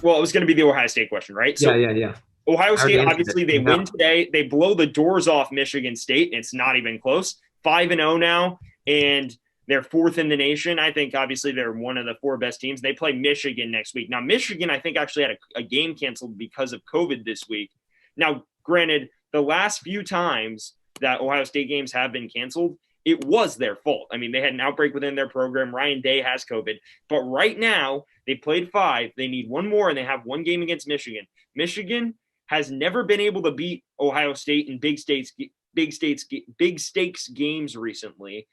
Well, it was going to be the Ohio State question, right? Yeah, So yeah, yeah. Ohio I already State, answered it. obviously, they win No. today. They blow the doors off Michigan State. It's not even close. 5-0 now, and they're fourth in the nation. I think, obviously, they're one of the four best teams. They play Michigan next week. Now, Michigan, I think, actually had a game canceled because of COVID this week. Now, granted, the last few times that Ohio State games have been canceled, it was their fault. I mean, they had an outbreak within their program. Ryan Day has COVID. But right now, they played 5. They need one more, and they have one game against Michigan. Michigan has never been able to beat Ohio State in big stakes games recently.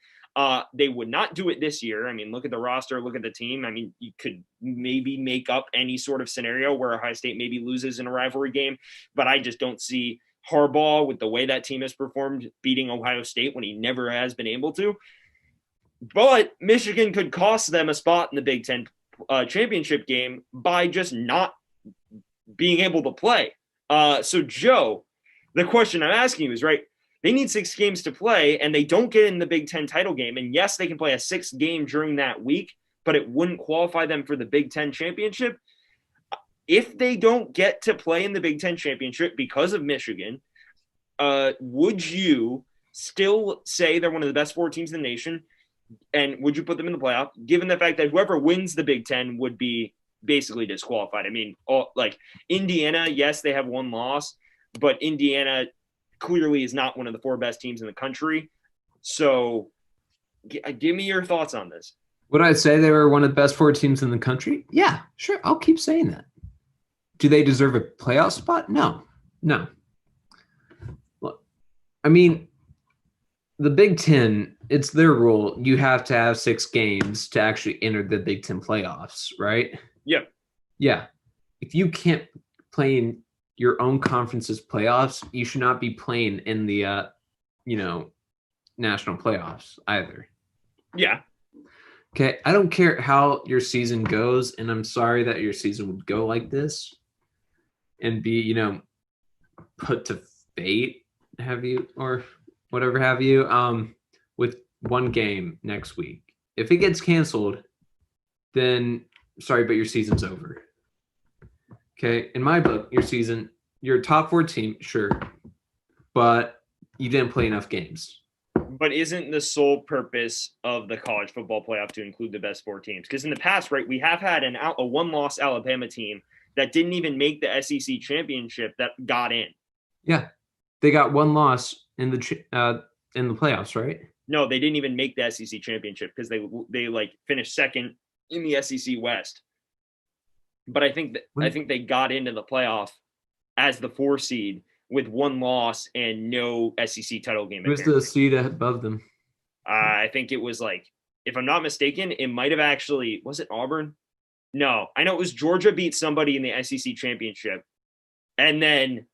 They would not do it this year. I mean, look at the roster, look at the team. I mean, you could maybe make up any sort of scenario where Ohio State maybe loses in a rivalry game, but I just don't see Harbaugh, with the way that team has performed, beating Ohio State when he never has been able to. But Michigan could cost them a spot in the Big Ten championship game by just not being able to play. So, Joe, the question I'm asking you is, right, they need 6 games to play, and they don't get in the Big Ten title game. And yes, they can play a 6th game during that week, but it wouldn't qualify them for the Big Ten championship. If they don't get to play in the Big Ten championship because of Michigan, would you still say they're one of the best 4 teams in the nation? And would you put them in the playoff, given the fact that whoever wins the Big Ten would be basically disqualified? I mean, like Indiana, yes, they have 1 loss, but Indiana clearly is not one of the 4 best teams in the country. So give me your thoughts on this. Would I say they were one of the best 4 teams in the country? Yeah, sure. I'll keep saying that. Do they deserve a playoff spot? No. No. Look, I mean, the Big Ten, it's their rule. You have to have 6 games to actually enter the Big Ten playoffs, right? Yep. Yeah. If you can't play in your own conference's playoffs, you should not be playing in the, national playoffs either. Yeah. Okay. I don't care how your season goes, and I'm sorry that your season would go like this and be, put to fate, have you, or whatever have you, with 1 game next week. If it gets canceled, then sorry, but your season's over. Okay, in my book, your top 4 team, sure, but you didn't play enough games. But isn't the sole purpose of the college football playoff to include the best 4 teams? Because in the past, right, we have had a 1-loss Alabama team that didn't even make the SEC championship that got in. Yeah, they got 1 loss in the playoffs, right? No, they didn't even make the SEC championship because they like finished second in the SEC West. But I think they got into the playoff as the 4 seed with 1 loss and no SEC title game. Who's the seed above them? I think it was like, if I'm not mistaken, it might have actually, was it Auburn? No, I know it was Georgia beat somebody in the SEC championship, and then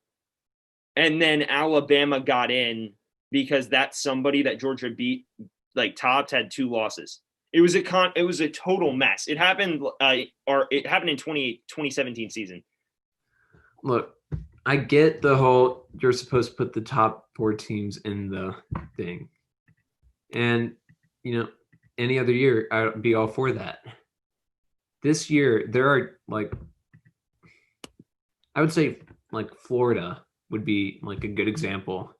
Alabama got in because that somebody that Georgia beat, like topped, had 2 losses. It was a total mess. It happened in 2017 season. Look, I get the whole you're supposed to put the top 4 teams in the thing. And, any other year, I'd be all for that. This year, there are, I would say, Florida would be, a good example.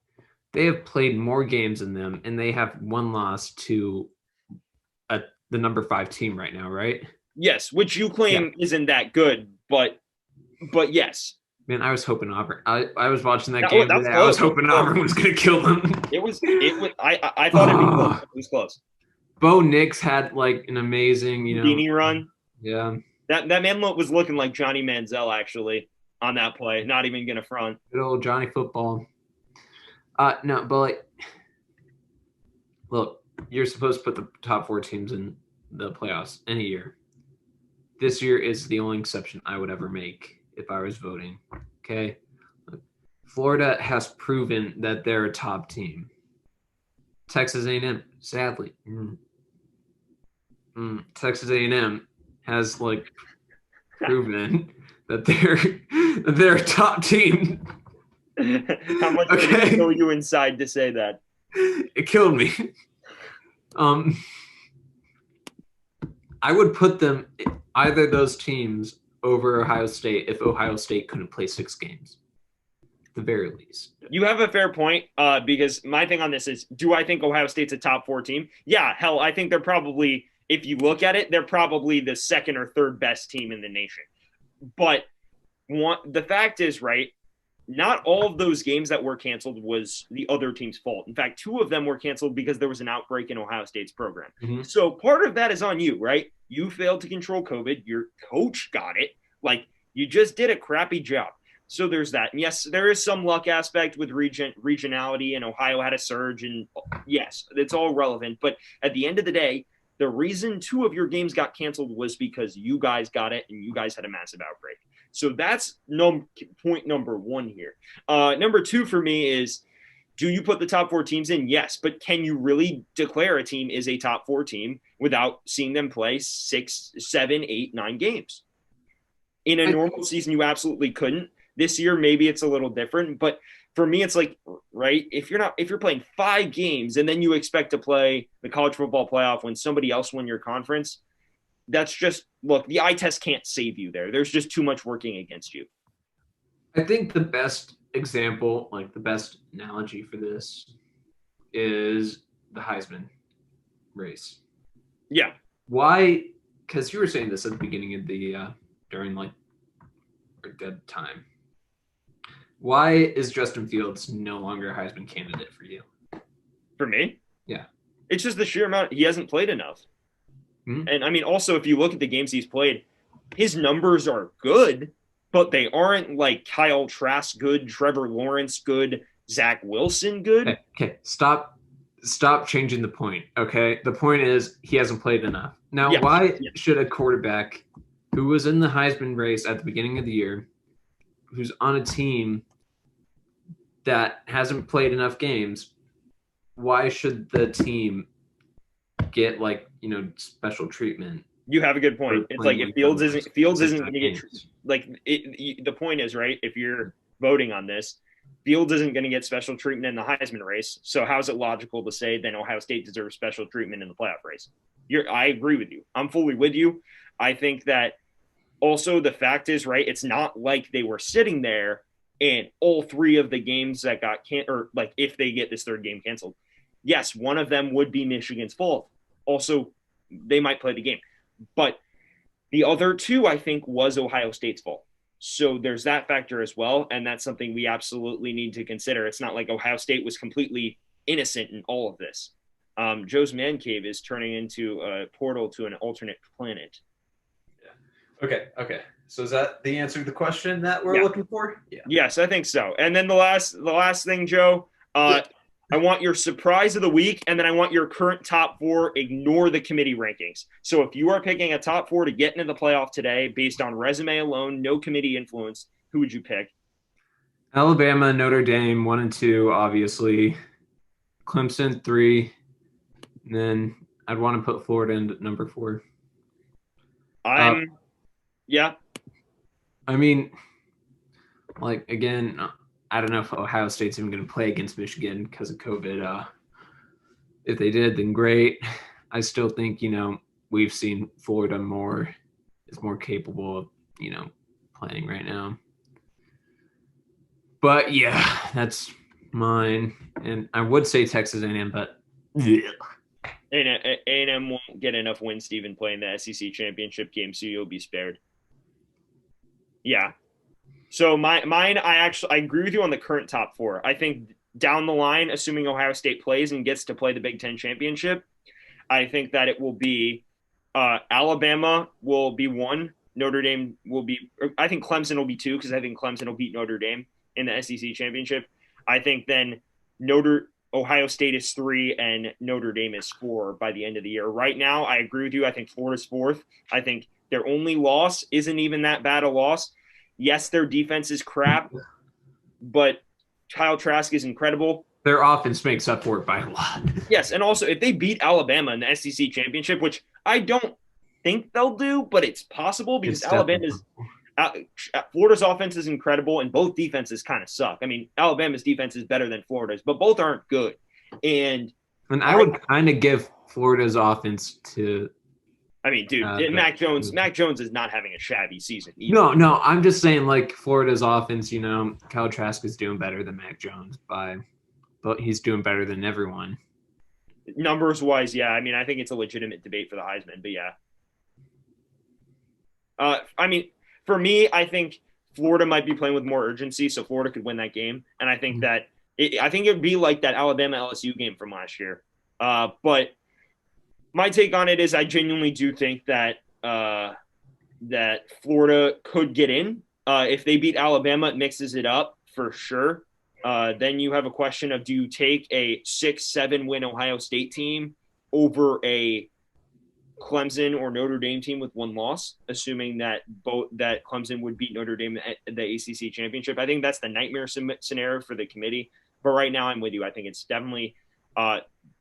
They have played more games than them, and they have 1 loss to the number 5 team right now, right? Yes, which you claim isn't that good, but yes. Man, I was hoping Auburn. I was watching that game today. I was hoping Auburn was going to kill them. It was. I thought it'd be close. It was close. Bo Nix had an amazing, beanie run. Yeah. That man was looking like Johnny Manziel actually on that play. Not even gonna front. Good old Johnny Football. No, but look, you're supposed to put the top 4 teams in the playoffs any year. This year is the only exception I would ever make if I was voting. Okay. Florida has proven that they're a top team. Texas A&M, sadly. Texas A&M has proven that they're a top team. How much did it kill you inside to say that? It killed me. I would put them, either of those teams, over Ohio State if Ohio State couldn't play 6 games, at the very least. You have a fair point, because my thing on this is, do I think Ohio State's a top 4 team? Yeah, hell, I think they're probably, if you look at it, they're probably the second or third best team in the nation. But the fact is, right, not all of those games that were canceled was the other team's fault. In fact, 2 of them were canceled because there was an outbreak in Ohio State's program. Mm-hmm. So part of that is on you, right? You failed to control COVID. Your coach got it. Like, you just did a crappy job. So there's that. And yes, there is some luck aspect with regionality, and Ohio had a surge. And yes, it's all relevant. But at the end of the day, the reason 2 of your games got canceled was because you guys got it and you guys had a massive outbreak. So that's point number 1 here. Number 2 for me is, do you put the top 4 teams in? Yes, but can you really declare a team is a top 4 team without seeing them play 6, 7, 8, 9 games? In a normal season, you absolutely couldn't. This year, maybe it's a little different, but for me, it's like, right, if you're playing 5 games and then you expect to play the college football playoff when somebody else won your conference, that's just, look, the eye test can't save you there. There's just too much working against you. I think the best example, like the best analogy for this, is the Heisman race. Yeah. Why? Because you were saying this at the beginning of the, during like our dead time. Why is Justin Fields no longer a Heisman candidate for you? For me? Yeah. It's just the sheer amount. He hasn't played enough. Mm-hmm. And I mean, also, if you look at the games he's played, his numbers are good, but they aren't like Kyle Trask good, Trevor Lawrence good, Zach Wilson good. Okay. Stop changing the point, okay? The point is he hasn't played enough. Now, why should a quarterback who was in the Heisman race at the beginning of the year, who's on a team that hasn't played enough games, why should the team get special treatment? You have a good point. It's like if Fields isn't going to get the point is, right, if you're voting on this, Fields isn't going to get special treatment in the Heisman race. So how is it logical to say then Ohio State deserves special treatment in the playoff race? I agree with you. I'm fully with you. I think that also the fact is, right, it's not like they were sitting there and all 3 of the games that got or like if they get this 3rd game canceled, yes, one of them would be Michigan's fault. Also, they might play the game. But the other 2, I think, was Ohio State's fault. So there's that factor as well, and that's something we absolutely need to consider. It's not like Ohio State was completely innocent in all of this. Joe's Man Cave is turning into a portal to an alternate planet. Yeah. Okay. So is that the answer to the question that we're looking for? Yeah. Yes, I think so. And then the last thing, Joe, I want your surprise of the week, and then I want your current top 4. Ignore the committee rankings. So if you are picking a top 4 to get into the playoff today based on resume alone, no committee influence, who would you pick? Alabama, Notre Dame, 1 and 2, obviously. Clemson, 3. And then I'd want to put Florida in number 4. Yeah. I mean, again, I don't know if Ohio State's even going to play against Michigan because of COVID. If they did, then great. I still think, we've seen Florida is more capable of, playing right now. But yeah, that's mine. And I would say Texas A&M, but A&M won't get enough wins to even play in the SEC championship game, so you'll be spared. Yeah. So mine, I agree with you on the current top 4. I think down the line, assuming Ohio State plays and gets to play the Big Ten championship, I think that it will be Alabama will be 1. Notre Dame will be – I think Clemson will be 2 because I think Clemson will beat Notre Dame in the SEC championship. I think then Ohio State is 3 and Notre Dame is 4 by the end of the year. Right now, I agree with you. I think Florida's 4th. I think their only loss isn't even that bad a loss. Yes, their defense is crap, but Kyle Trask is incredible. Their offense makes up for it by a lot. Yes, and also if they beat Alabama in the SEC championship, which I don't think they'll do, but it's possible because Florida's offense is incredible and both defenses kind of suck. I mean, Alabama's defense is better than Florida's, but both aren't good. And I would kind of give Florida's offense to I mean, dude, Mac Jones is not having a shabby season either. No, I'm just saying, like, Florida's offense, Kyle Trask is doing better than Mac Jones but he's doing better than everyone. Numbers wise, yeah. I mean, I think it's a legitimate debate for the Heisman, but yeah. I mean, for me, I think Florida might be playing with more urgency, so Florida could win that game. And I think that I think it'd be like that Alabama LSU game from last year. But my take on it is I genuinely do think that that Florida could get in. If they beat Alabama, it mixes it up for sure. Then you have a question of, do you take a 6-7 win Ohio State team over a Clemson or Notre Dame team with one loss, assuming that Clemson would beat Notre Dame at the ACC championship? I think that's the nightmare scenario for the committee. But right now, I'm with you. I think it's definitely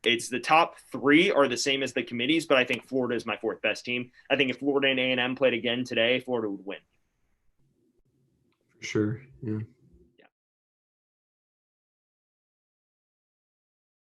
it's the top three are the same as the committees, but I think Florida is my fourth best team. I think if Florida and A&M played again today, Florida would win. For sure, yeah.